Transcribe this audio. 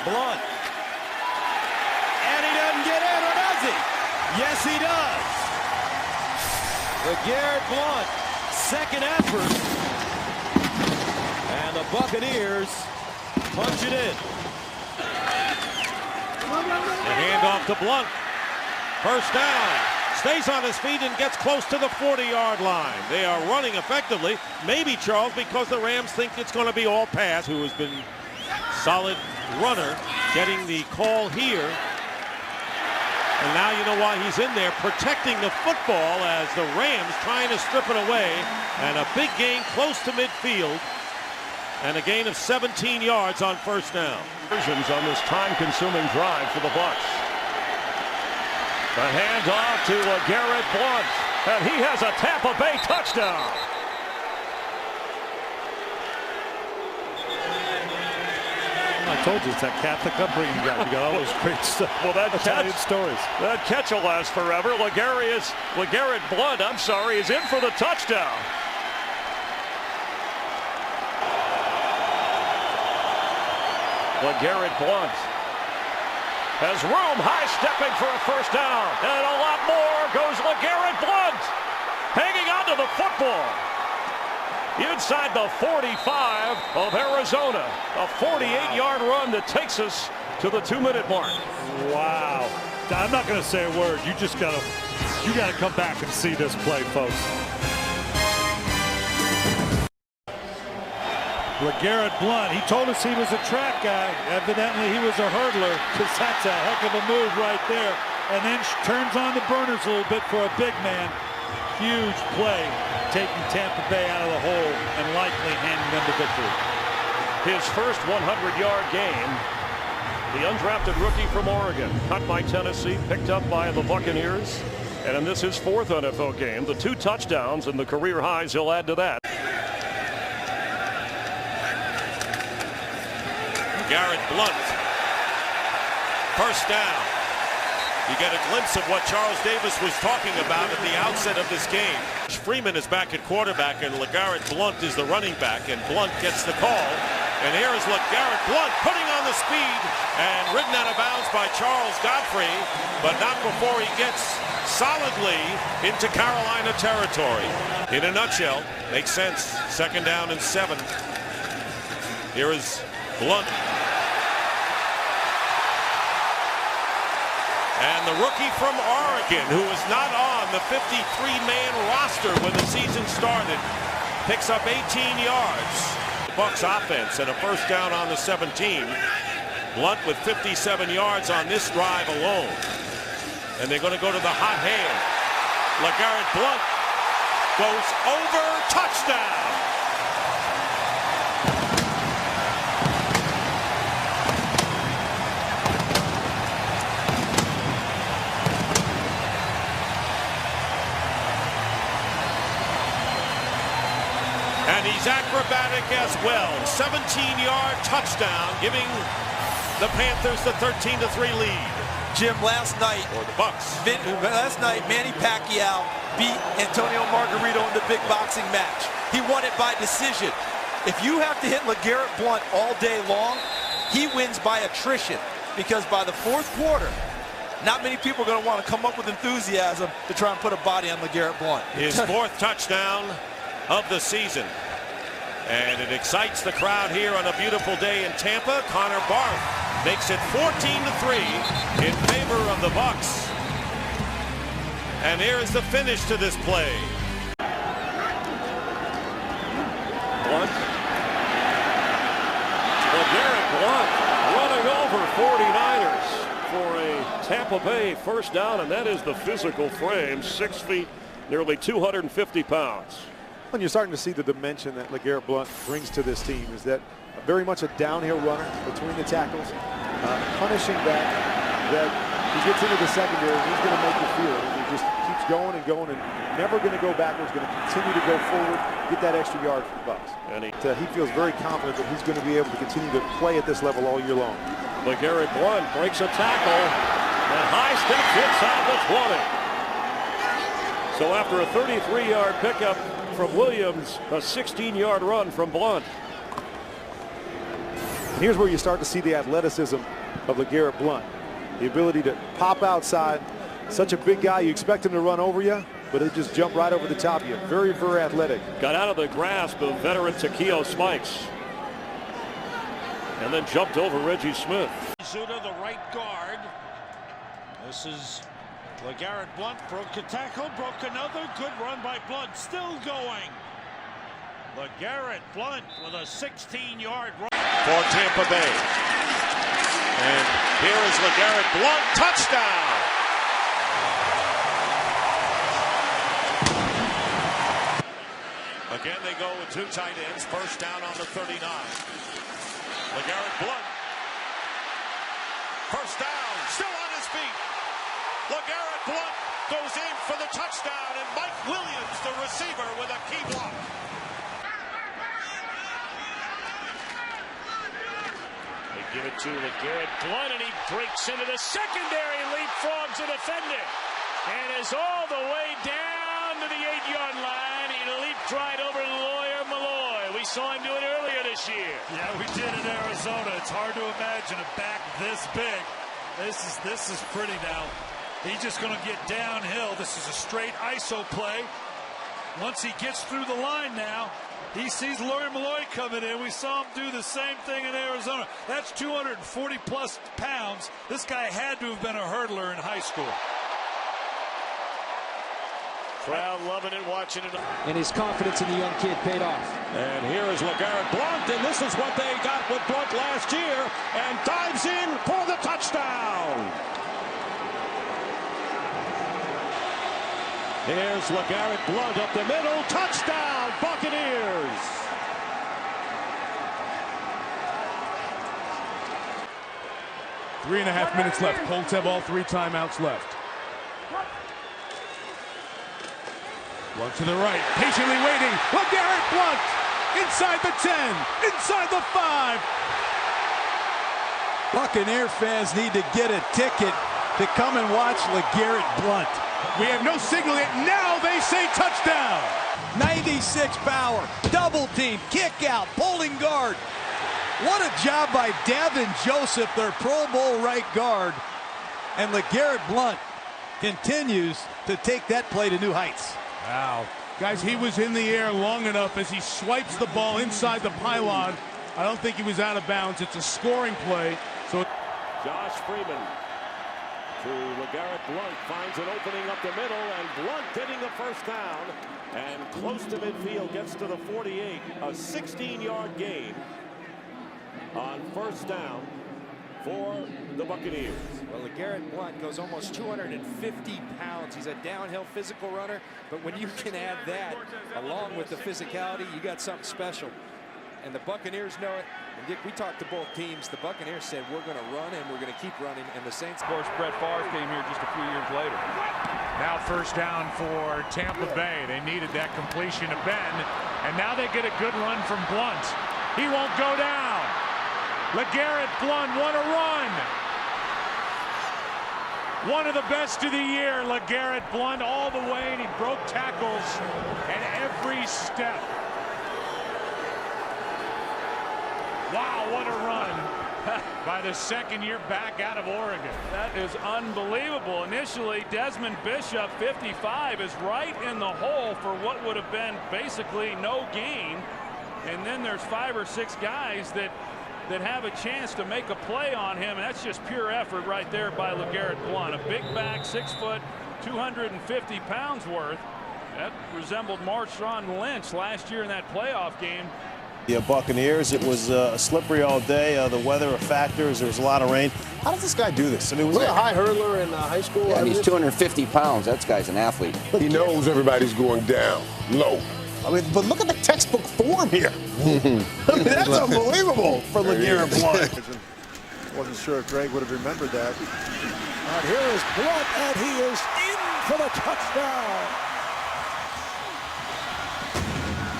Blount. And he doesn't get in, or does he? Yes, he does. LeGarrette Blount, second effort. And the Buccaneers punch it in. The handoff to Blount. First down. Stays on his feet and gets close to the 40-yard line. They are running effectively. Maybe, Charles, because the Rams think it's going to be all pass, who has been solid runner, getting the call here. And now you know why he's in there, protecting the football as the Rams trying to strip it away. And a big gain close to midfield. And a gain of 17 yards on first down. On this time-consuming drive for the Bucs. The handoff to LeGarrette Blount, and he has a Tampa Bay touchdown. I told you it's that Catholic upbringing you got. You got all those great stuff. Well, that Italian stories. That catch will last forever. LeGarrette Blount, is in for the touchdown. LeGarrette Blount has room, high stepping for a first down, and a lot more goes LeGarrette Blount, hanging onto the football inside the 45 of Arizona. A 48-yard run that takes us to the 2-minute mark. Wow. I'm not going to say a word. You gotta come back and see this play, folks. LeGarrette Blount, he told us he was a track guy. Evidently, he was a hurdler, because that's a heck of a move right there. And then turns on the burners a little bit for a big man. Huge play, taking Tampa Bay out of the hole and likely handing them the victory. His first 100-yard game. The undrafted rookie from Oregon, cut by Tennessee, picked up by the Buccaneers. And in this, his fourth NFL game. The 2 touchdowns and the career highs he'll add to that. LeGarrette Blount. First down. You get a glimpse of what Charles Davis was talking about at the outset of this game. Freeman is back at quarterback, and LeGarrette Blount is the running back, and Blount gets the call. And here is LeGarrette Blount putting on the speed and ridden out of bounds by Charles Godfrey, but not before he gets solidly into Carolina territory. In a nutshell, makes sense. Second down and 7. Here is Blount. And the rookie from Oregon, who is not on the 53-man roster when the season started, picks up 18 yards. The Bucs offense and a first down on the 17. Blount with 57 yards on this drive alone. And they're going to go to the hot hand. LeGarrette Blount goes over, touchdown. And he's acrobatic as well. 17-yard touchdown, giving the Panthers the 13-3 lead. Jim, last night, Or the Bucs. Manny Pacquiao beat Antonio Margarito in the big boxing match. He won it by decision. If you have to hit LeGarrette Blount all day long, he wins by attrition. Because by the fourth quarter, not many people are going to want to come up with enthusiasm to try and put a body on LeGarrette Blount. His fourth touchdown of the season. And it excites the crowd here on a beautiful day in Tampa. Connor Barth makes it 14-3 in favor of the Bucs. And here is the finish to this play. Blount. LeGarrette Blount running over 49ers for a Tampa Bay first down, and that is the physical frame, 6 feet, nearly 250 pounds. When you're starting to see the dimension that LeGarrette Blount brings to this team, is that very much a downhill runner between the tackles, punishing back, that he gets into the secondary and he's going to make you feel it. He just keeps going and going and never going to go backwards, going to continue to go forward, get that extra yard for the Bucs. And he feels very confident that he's going to be able to continue to play at this level all year long. LeGarrette Blount breaks a tackle and high steps inside the 20. So after a 33-yard pickup from Williams, a 16-yard run from Blount. Here's where you start to see the athleticism of LeGarrette Blount. The ability to pop outside. Such a big guy, you expect him to run over you, but it just jumped right over the top of you. Very, very athletic. Got out of the grasp of veteran Takeo Spikes. And then jumped over Reggie Smith. Zuda, the right guard. This is LeGarrette Blount. Broke a tackle, broke another. Good run by Blount. Still going. LeGarrette Blount with a 16-yard run. For Tampa Bay. And here is LeGarrette Blount. Touchdown! Again, they go with two tight ends. First down on the 39. LeGarrette Blount. First down, still on his feet. LeGarrette Blount goes in for the touchdown, and Mike Williams, the receiver, with a key block. They give it to LeGarrette Blount, and he breaks into the secondary, leapfrogs a defender, and is all the way down to the 8-yard line. He leaped right over Lawyer Malloy. We saw him do it earlier this year. Yeah, we did in Arizona. It's hard to imagine a back this big. This is pretty now. He's just going to get downhill. This is a straight ISO play. Once he gets through the line now, he sees Lawyer Malloy coming in. We saw him do the same thing in Arizona. That's 240-plus pounds. This guy had to have been a hurdler in high school. Crowd loving it, watching it. And his confidence in the young kid paid off. And here is LeGarrette Blount, and this is what they got with Blount last year, and dives in for the touchdown. Here's LeGarrette Blount up the middle. Touchdown, Buccaneers. Three and a half minutes left. Colts have all 3 timeouts left. One to the right, patiently waiting. LeGarrette Blount inside the 10, inside the 5. Buccaneer fans need to get a ticket to come and watch LeGarrette Blount. We have no signal yet. Now they say touchdown. 96 power, double team, kick out, pulling guard. What a job by Davin Joseph, their Pro Bowl right guard. And LeGarrette Blount continues to take that play to new heights. Wow. Guys, he was in the air long enough as he swipes the ball inside the pylon. I don't think he was out of bounds. It's a scoring play. So Josh Freeman to LeGarrette Blount, finds an opening up the middle, and Blount getting the first down, and close to midfield, gets to the 48, a 16-yard gain on first down for the Buccaneers. Well, LeGarrette Blount goes almost 250 pounds. He's a downhill physical runner, but when you can add that along with the physicality, you got something special. And the Buccaneers know it. And Dick, we talked to both teams. The Buccaneers said we're going to run and we're going to keep running. And the Saints, of course, Brett Favre came here just a few years later. Now first down for Tampa Bay. They needed that completion to Ben. And now they get a good run from Blount. He won't go down. LeGarrette Blount, what a run. One of the best of the year, LeGarrette Blount all the way, and he broke tackles at every step. Wow, what a run by the second-year back out of Oregon. That is unbelievable. Initially, Desmond Bishop, 55, is right in the hole for what would have been basically no gain. And then there's 5 or 6 guys that have a chance to make a play on him. And that's just pure effort right there by LeGarrette Blount. A big back, 6 foot, 250 pounds worth. That resembled Marshawn Lynch last year in that playoff game. The Buccaneers, it was slippery all day. The weather, factors, there was a lot of rain. How does this guy do this? I mean, was he a high hurler in high school? Yeah, he's 250 pounds. That guy's an athlete. He knows everybody's going down low. I mean, but look at the textbook form here. I mean, that's unbelievable for LeGarrette Blount. Wasn't sure if Greg would have remembered that. And here is Blount, and he is in for the touchdown.